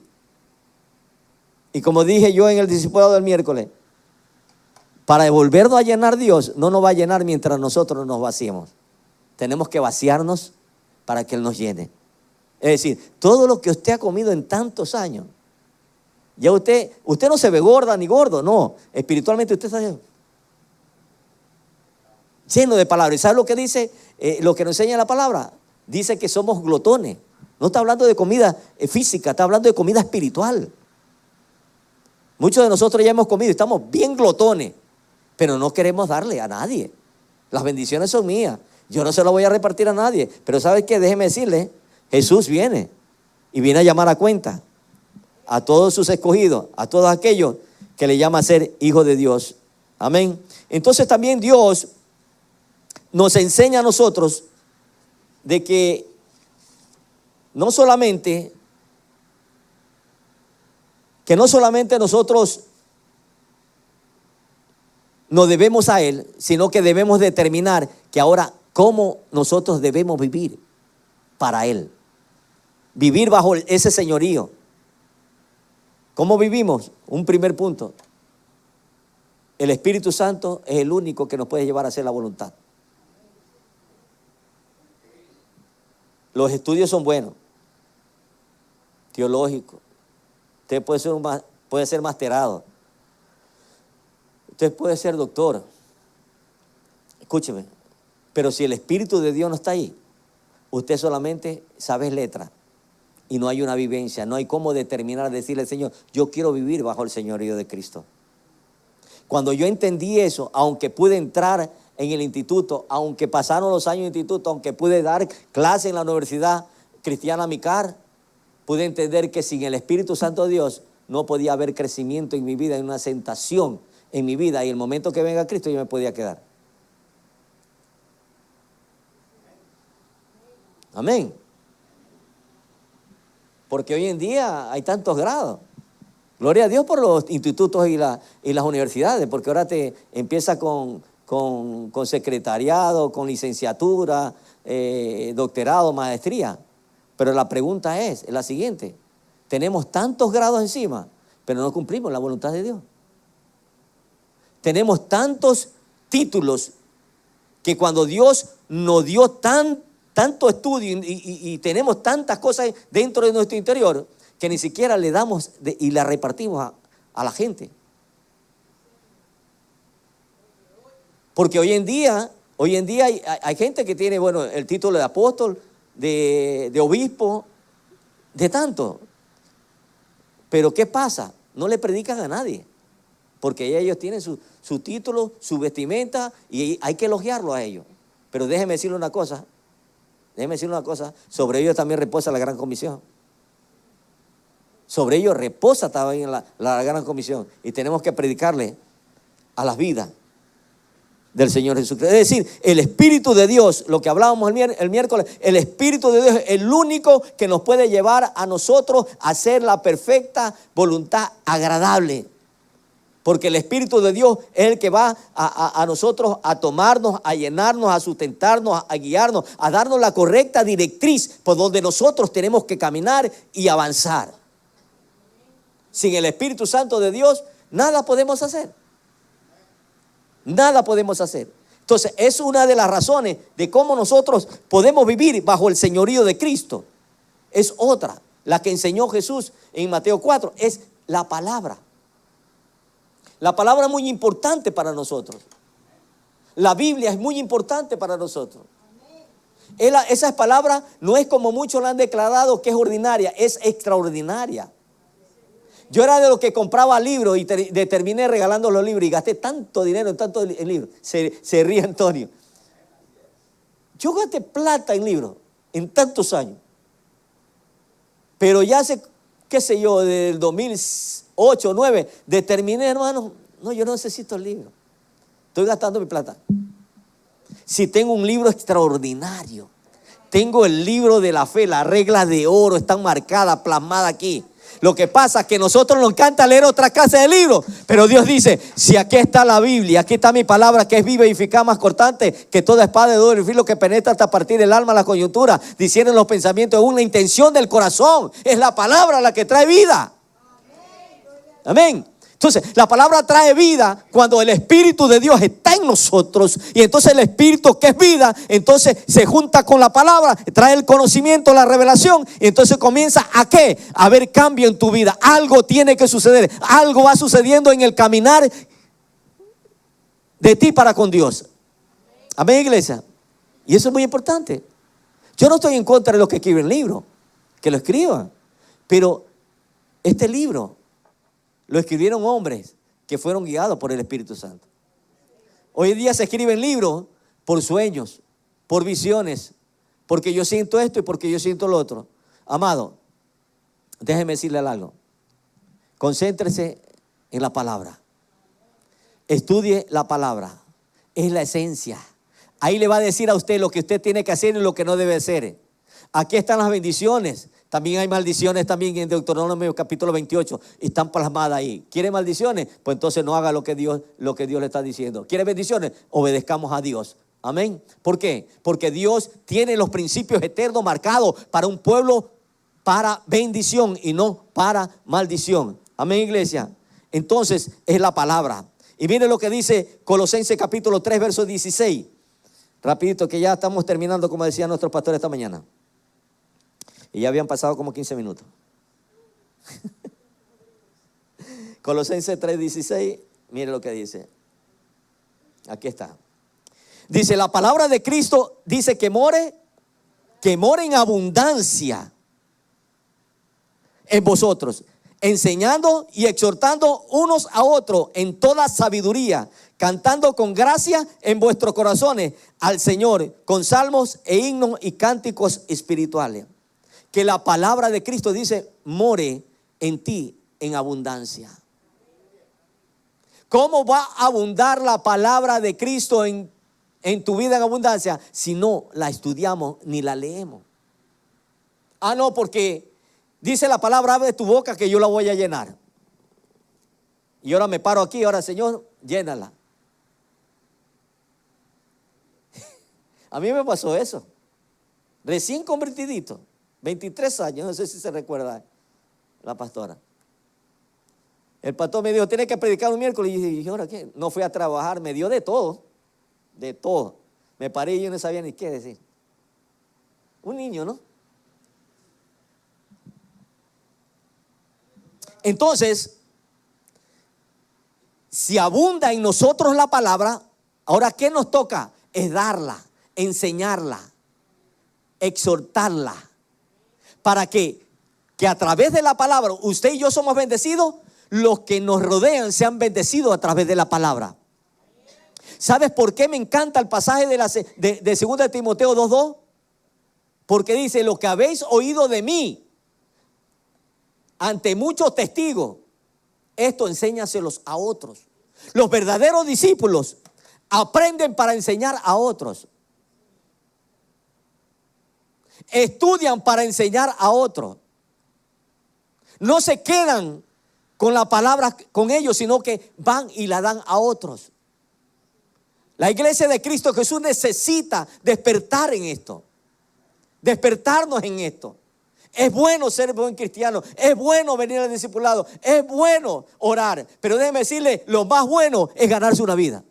Y como dije yo en el discipulado del miércoles, para volvernos a llenar Dios, no nos va a llenar mientras nosotros nos vaciemos. Tenemos que vaciarnos para que Él nos llene. Es decir, todo lo que usted ha comido en tantos años, ya usted no se ve gorda ni gordo, no, espiritualmente usted está lleno de palabras. ¿Y sabe lo que dice? Lo que nos enseña la palabra. Dice que somos glotones. No está hablando de comida física, está hablando de comida espiritual. Muchos de nosotros ya hemos comido y estamos bien glotones, pero no queremos darle a nadie. Las bendiciones son mías. Yo no se las voy a repartir a nadie. Pero ¿sabe qué? Déjeme decirle, Jesús viene y viene a llamar a cuenta a todos sus escogidos, a todos aquellos que le llama a ser hijos de Dios. Amén. Entonces también Dios nos enseña a nosotros de que no solamente nosotros nos debemos a Él, sino que debemos determinar que ahora cómo nosotros debemos vivir para Él. Vivir bajo ese señorío. ¿Cómo vivimos? Un primer punto. El Espíritu Santo es el único que nos puede llevar a hacer la voluntad. Los estudios son buenos, teológicos. Usted puede ser masterado. Usted puede ser doctor. Escúcheme. Pero si el Espíritu de Dios no está ahí, usted solamente sabe letras y no hay una vivencia, no hay cómo determinar, decirle al Señor, yo quiero vivir bajo el señorío de Cristo. Cuando yo entendí eso, aunque pude entrar en el instituto, aunque pasaron los años en el instituto, aunque pude dar clase en la Universidad Cristiana Micar, pude entender que sin el Espíritu Santo de Dios no podía haber crecimiento en mi vida, en una sentación en mi vida, y el momento que venga Cristo yo me podía quedar. Amén. Porque hoy en día hay tantos grados. Gloria a Dios por los institutos y las universidades, porque ahora te empieza con secretariado, con licenciatura, doctorado, maestría. Pero la pregunta es la siguiente: tenemos tantos grados encima, pero no cumplimos la voluntad de Dios. Tenemos tantos títulos que cuando Dios nos dio tanto estudio y tenemos tantas cosas dentro de nuestro interior que ni siquiera le damos y la repartimos a la gente. Porque hoy en día hay gente que tiene, bueno, el título de apóstol, de obispo, de tanto. Pero ¿qué pasa? No le predican a nadie, porque ellos tienen su título, su vestimenta, y hay que elogiarlo a ellos. Pero déjeme decirle una cosa, sobre ellos también reposa la gran comisión. Sobre ellos reposa también la gran comisión, y tenemos que predicarle a las vidas del Señor Jesucristo. Es decir, el Espíritu de Dios, lo que hablábamos el miércoles, el Espíritu de Dios es el único que nos puede llevar a nosotros a hacer la perfecta voluntad agradable. Porque el Espíritu de Dios es el que va a nosotros a tomarnos, a llenarnos, a sustentarnos, a guiarnos, a darnos la correcta directriz por donde nosotros tenemos que caminar y avanzar. Sin el Espíritu Santo de Dios, nada podemos hacer. Nada podemos hacer. Entonces, es una de las razones de cómo nosotros podemos vivir bajo el señorío de Cristo. Es otra, la que enseñó Jesús en Mateo 4, es la palabra. La palabra es muy importante para nosotros. La Biblia es muy importante para nosotros. Esa palabra no es como muchos la han declarado que es ordinaria, es extraordinaria. Yo era de los que compraba libros y terminé regalando los libros y gasté tanto dinero en tantos libros. Se ríe Antonio. Yo gasté plata en libros en tantos años. Pero ya hace, qué sé yo, del 2008 o 2009, determiné, hermano, no, yo no necesito el libro. Estoy gastando mi plata. Si tengo un libro extraordinario, tengo el libro de la fe, las reglas de oro están marcadas, plasmadas aquí. Lo que pasa es que a nosotros nos encanta leer otra clase de libros, pero Dios dice, si aquí está la Biblia, aquí está mi palabra que es viva y eficaz, más cortante que toda espada de doble filo que penetra hasta partir el alma, la coyuntura, diciendo los pensamientos según la intención del corazón. Es la palabra la que trae vida. Amén. Entonces, la palabra trae vida cuando el Espíritu de Dios está en nosotros. Y entonces el Espíritu que es vida, entonces se junta con la palabra, trae el conocimiento, la revelación. Y entonces comienza a ¿qué? A haber cambio en tu vida. Algo tiene que suceder. Algo va sucediendo en el caminar de ti para con Dios. Amén, iglesia. Y eso es muy importante. Yo no estoy en contra de los que escriben libros, que lo escriban. Pero este libro lo escribieron hombres que fueron guiados por el Espíritu Santo. Hoy en día se escriben libros por sueños, por visiones, porque yo siento esto y porque yo siento lo otro. Amado, déjeme decirle algo. Concéntrese en la palabra. Estudie la palabra. Es la esencia. Ahí le va a decir a usted lo que usted tiene que hacer y lo que no debe hacer. Aquí están las bendiciones. También hay maldiciones también en Deuteronomio capítulo 28. Están plasmadas ahí. ¿Quiere maldiciones? Pues entonces no haga lo que Dios le está diciendo. ¿Quiere bendiciones? Obedezcamos a Dios. Amén. ¿Por qué? Porque Dios tiene los principios eternos marcados para un pueblo para bendición y no para maldición. Amén, iglesia. Entonces es la palabra. Y mire lo que dice Colosenses capítulo 3 verso 16. Rapidito que ya estamos terminando, como decía nuestro pastor esta mañana. Y ya habían pasado como 15 minutos. Colosenses 3:16, mire lo que dice. Aquí está. Dice, la palabra de Cristo dice que more en abundancia en vosotros, enseñando y exhortando unos a otros en toda sabiduría, cantando con gracia en vuestros corazones al Señor, con salmos e himnos y cánticos espirituales. Que la palabra de Cristo dice, more en ti en abundancia. ¿Cómo va a abundar la palabra de Cristo en tu vida en abundancia si no la estudiamos ni la leemos? Ah, no, porque dice la palabra, abre tu boca que yo la voy a llenar. Y ahora me paro aquí, ahora Señor, llénala. A mí me pasó eso. Recién convertidito. 23 años, no sé si se recuerda la pastora. El pastor me dijo, tiene que predicar un miércoles. Y dije, ¿y ahora qué? No fui a trabajar, me dio de todo. De todo. Me paré y yo no sabía ni qué decir. Un niño, ¿no? Entonces, si abunda en nosotros la palabra, ahora ¿qué nos toca? Es darla, enseñarla, exhortarla. Para que a través de la palabra usted y yo somos bendecidos, los que nos rodean sean bendecidos a través de la palabra. ¿Sabes por qué me encanta el pasaje de 2 Timoteo 2:2? Porque dice, lo que habéis oído de mí ante muchos testigos, esto enséñaselos a otros. Los verdaderos discípulos aprenden para enseñar a otros. Estudian para enseñar a otros. No se quedan con la palabra con ellos, sino que van y la dan a otros. La iglesia de Cristo Jesús necesita despertar en esto. Despertarnos en esto. Es bueno ser buen cristiano. Es bueno venir al discipulado. Es bueno orar. Pero déjeme decirle, lo más bueno es ganarse una vida.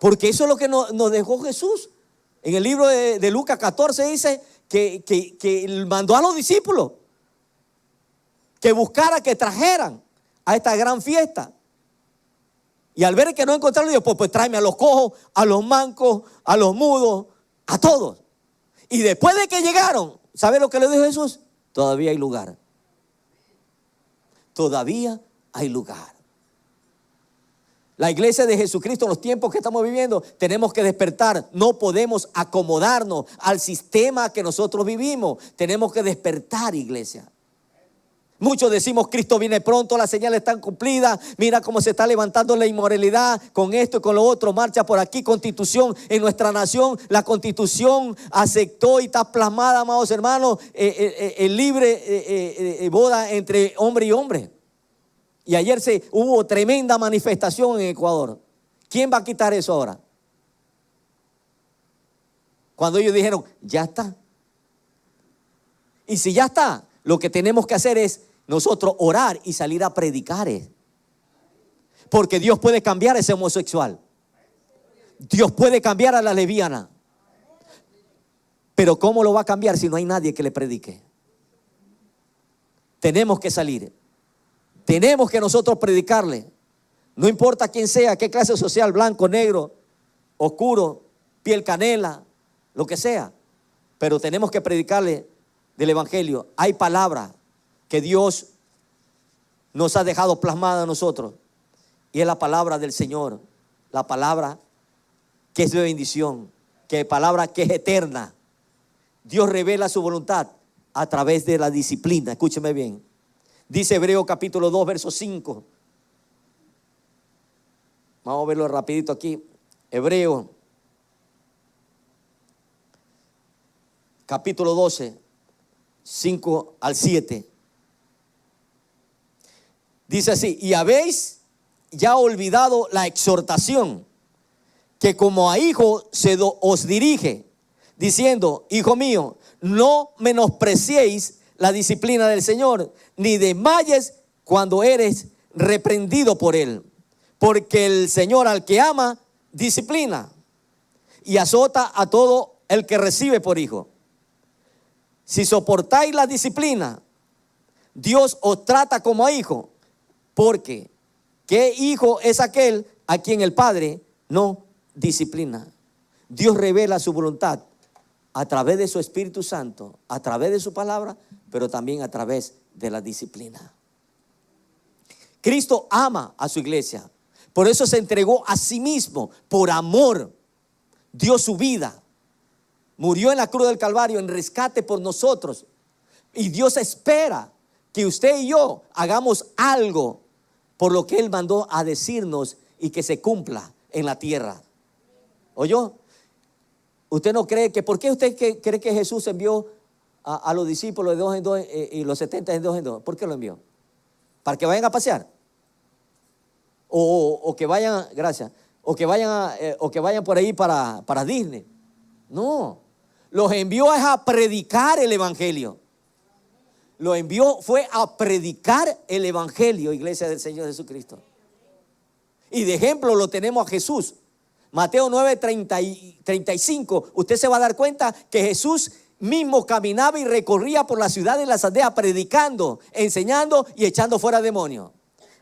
Porque eso es lo que nos dejó Jesús. En el libro de Lucas 14 dice que mandó a los discípulos que buscara, que trajeran a esta gran fiesta. Y al ver que no encontraron, dijo, pues tráeme a los cojos, a los mancos, a los mudos, a todos. Y después de que llegaron, ¿Sabe lo que le dijo Jesús? Todavía hay lugar. Todavía hay lugar. La iglesia de Jesucristo, en los tiempos que estamos viviendo, tenemos que despertar. No podemos acomodarnos al sistema que nosotros vivimos. Tenemos que despertar, iglesia. Muchos decimos, Cristo viene pronto, las señales están cumplidas. Mira cómo se está levantando la inmoralidad con esto y con lo otro. Marcha por aquí, constitución en nuestra nación. La constitución aceptó y está plasmada, amados hermanos, el libre boda entre hombre y hombre. Y ayer hubo tremenda manifestación en Ecuador. ¿Quién va a quitar eso ahora? Cuando ellos dijeron, ya está. Y si ya está, lo que tenemos que hacer es nosotros orar y salir a predicar. Porque Dios puede cambiar a ese homosexual. Dios puede cambiar a la lesbiana. Pero ¿cómo lo va a cambiar si no hay nadie que le predique? Tenemos que salir. Tenemos que nosotros predicarle. No importa quién sea, qué clase social, blanco, negro, oscuro, piel canela, lo que sea. Pero tenemos que predicarle del evangelio. Hay palabra que Dios nos ha dejado plasmada a nosotros. Y es la palabra del Señor. La palabra que es de bendición. Que es palabra que es eterna. Dios revela su voluntad a través de la disciplina. Escúcheme bien. Dice Hebreo capítulo 2, verso 5. Vamos a verlo rapidito aquí. Hebreo capítulo 12, 5 al 7. Dice así: y habéis ya olvidado la exhortación que como a hijo os dirige, diciendo, hijo mío, no menospreciéis la disciplina del Señor, ni desmayes cuando eres reprendido por Él. Porque el Señor al que ama, disciplina y azota a todo el que recibe por hijo. Si soportáis la disciplina, Dios os trata como a hijo. Porque ¿qué hijo es aquel a quien el Padre no disciplina? Dios revela su voluntad a través de su Espíritu Santo, a través de su palabra, pero también a través de la disciplina. Cristo ama a su iglesia. Por eso se entregó a sí mismo, por amor. Dio su vida. Murió en la cruz del Calvario en rescate por nosotros. Y Dios espera que usted y yo hagamos algo por lo que Él mandó a decirnos y que se cumpla en la tierra. ¿Oyó? ¿Usted no cree que, por qué usted cree que Jesús envió a los discípulos de dos en dos y los 70 de dos en dos? ¿Por qué lo envió? ¿Para que vayan a pasear? O que vayan, gracias, o que vayan por ahí para Disney. No, los envió a predicar el evangelio. Lo envió fue a predicar el evangelio, iglesia del Señor Jesucristo. Y de ejemplo lo tenemos a Jesús. Mateo 9, 35. Usted se va a dar cuenta que Jesús mismo caminaba y recorría por la ciudad y las aldeas predicando, enseñando y echando fuera demonios.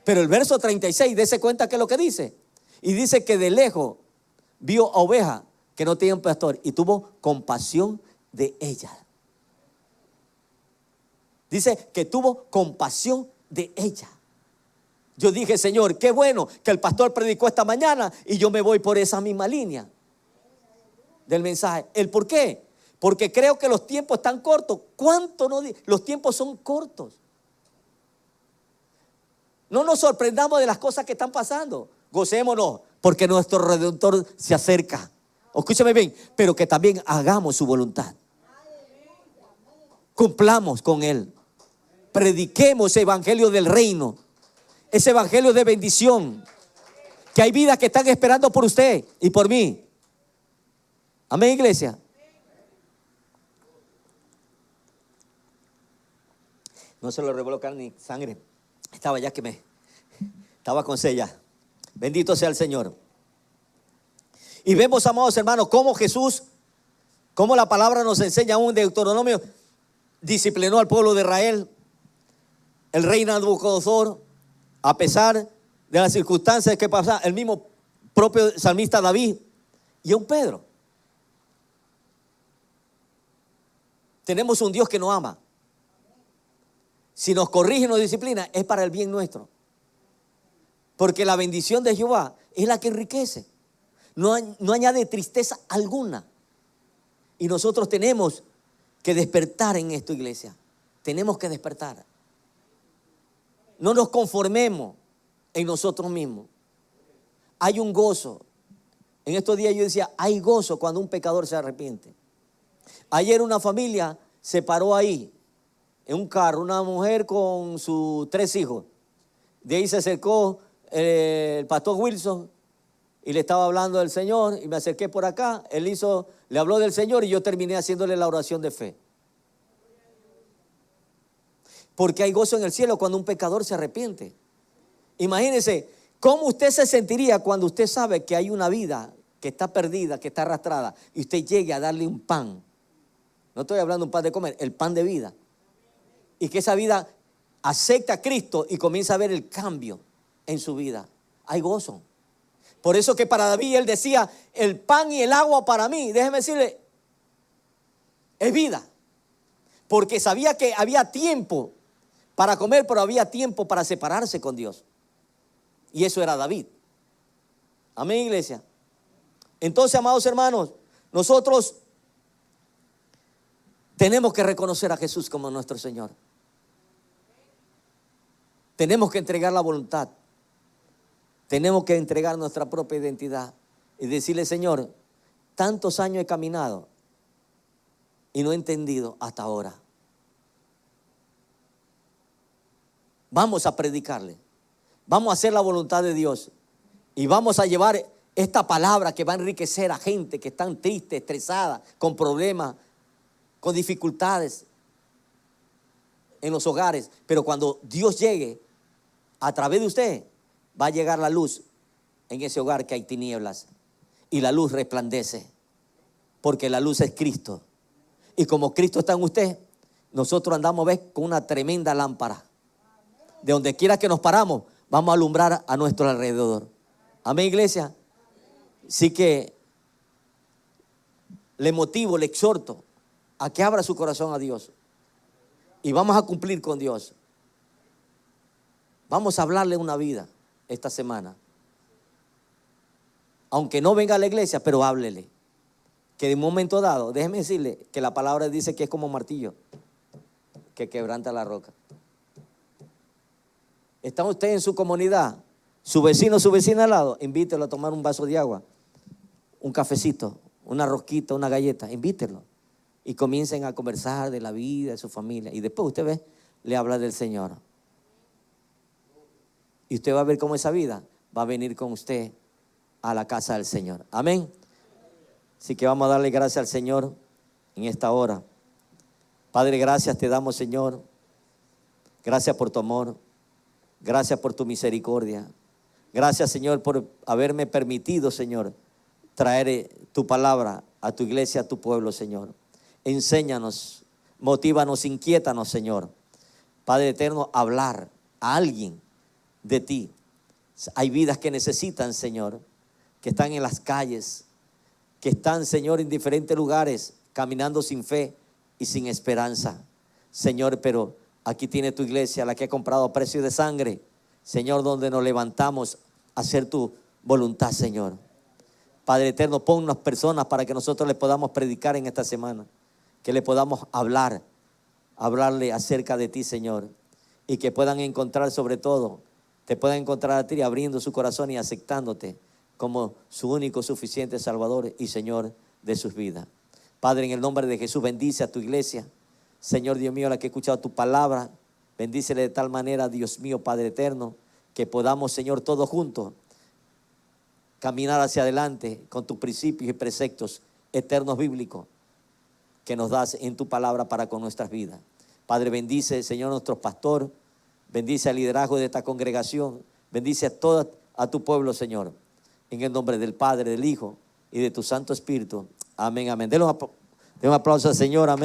Pero el verso 36, dése cuenta que es lo que dice. Y dice que de lejos vio a oveja que no tenía un pastor y tuvo compasión de ella. Dice que tuvo compasión de ella. Yo dije, Señor, qué bueno que el pastor predicó esta mañana y yo me voy por esa misma línea del mensaje. ¿El por qué? Porque creo que los tiempos están cortos. ¿Cuánto no? Los tiempos son cortos. No nos sorprendamos de las cosas que están pasando. Gocémonos porque nuestro Redentor se acerca. Escúchame bien, pero que también hagamos su voluntad. Cumplamos con Él. Prediquemos ese evangelio del reino. Ese evangelio de bendición. Que hay vidas que están esperando por usted y por mí. Amén, iglesia. No se lo reveló carne ni sangre. Estaba ya que estaba con sella. Bendito sea el Señor. Y vemos, amados hermanos, cómo Jesús, cómo la palabra nos enseña aún de Deuteronomio, disciplinó al pueblo de Israel. El rey Nabucodonosor, a pesar de las circunstancias que pasaban, el mismo propio salmista David y un Pedro. Tenemos un Dios que nos ama. Si nos corrige y nos disciplina, es para el bien nuestro. Porque la bendición de Jehová es la que enriquece. No añade tristeza alguna. Y nosotros tenemos que despertar en esto, iglesia. Tenemos que despertar. No nos conformemos en nosotros mismos. Hay un gozo. En estos días yo decía, hay gozo cuando un pecador se arrepiente. Ayer una familia se paró ahí, en un carro, una mujer con sus 3 hijos. De ahí se acercó el pastor Wilson y le estaba hablando del Señor, y me acerqué por acá. Él le habló del Señor y yo terminé haciéndole la oración de fe. Porque hay gozo en el cielo cuando un pecador se arrepiente. Imagínese cómo usted se sentiría cuando usted sabe que hay una vida que está perdida, que está arrastrada, y usted llegue a darle un pan. No estoy hablando de un pan de comer, el pan de vida. Y que esa vida acepta a Cristo y comienza a ver el cambio en su vida. Hay gozo. Por eso que para David él decía, el pan y el agua para mí, déjeme decirle, es vida. Porque sabía que había tiempo para comer, pero había tiempo para separarse con Dios. Y eso era David. Amén, iglesia. Entonces, amados hermanos, nosotros tenemos que reconocer a Jesús como nuestro Señor. Tenemos que entregar la voluntad. Tenemos que entregar nuestra propia identidad y decirle, Señor, tantos años he caminado y no he entendido hasta ahora. Vamos a predicarle. Vamos a hacer la voluntad de Dios. Y vamos a llevar esta palabra que va a enriquecer a gente que están tristes, estresadas, con problemas, con dificultades en los hogares. Pero cuando Dios llegue a través de usted, va a llegar la luz en ese hogar que hay tinieblas. Y la luz resplandece. Porque la luz es Cristo. Y como Cristo está en usted, nosotros andamos, ¿ves?, con una tremenda lámpara. De donde quiera que nos paramos, vamos a alumbrar a nuestro alrededor. Amén, iglesia. Así que le motivo, le exhorto a que abra su corazón a Dios. Y vamos a cumplir con Dios. Vamos a hablarle una vida esta semana. Aunque no venga a la iglesia, pero háblele. Que de un momento dado, déjeme decirle que la palabra dice que es como martillo que quebranta la roca. ¿Está usted en su comunidad? Su vecino, su vecina al lado, invítelo a tomar un vaso de agua, un cafecito, una rosquita, una galleta, invítelo. Y comiencen a conversar de la vida, de su familia. Y después usted ve, le habla del Señor. Y usted va a ver cómo esa vida va a venir con usted a la casa del Señor. Amén. Así que vamos a darle gracias al Señor en esta hora. Padre, gracias te damos, Señor. Gracias por tu amor. Gracias por tu misericordia. Gracias, Señor, por haberme permitido, Señor, traer tu palabra a tu iglesia, a tu pueblo, Señor. Enséñanos, motívanos, inquiétanos, Señor. Padre eterno, hablar a alguien de ti. Hay vidas que necesitan, Señor, que están en las calles, que están, Señor, en diferentes lugares, caminando sin fe y sin esperanza. Señor, pero aquí tiene tu iglesia, la que ha comprado a precio de sangre. Señor, donde nos levantamos a hacer tu voluntad, Señor. Padre eterno, ponnos personas para que nosotros les podamos predicar en esta semana. Que le podamos hablarle acerca de ti, Señor. Y que puedan encontrar, sobre todo, te puedan encontrar a ti abriendo su corazón y aceptándote como su único, suficiente Salvador y Señor de sus vidas. Padre, en el nombre de Jesús, bendice a tu iglesia. Señor Dios mío, la que ha escuchado tu palabra, bendícele de tal manera, Dios mío, Padre eterno, que podamos, Señor, todos juntos caminar hacia adelante con tus principios y preceptos eternos bíblicos que nos das en tu palabra para con nuestras vidas. Padre, bendice, Señor, nuestro pastor, bendice al liderazgo de esta congregación, bendice a tu pueblo, Señor, en el nombre del Padre, del Hijo y de tu Santo Espíritu. Amén, amén. Denle un aplauso al Señor, amén.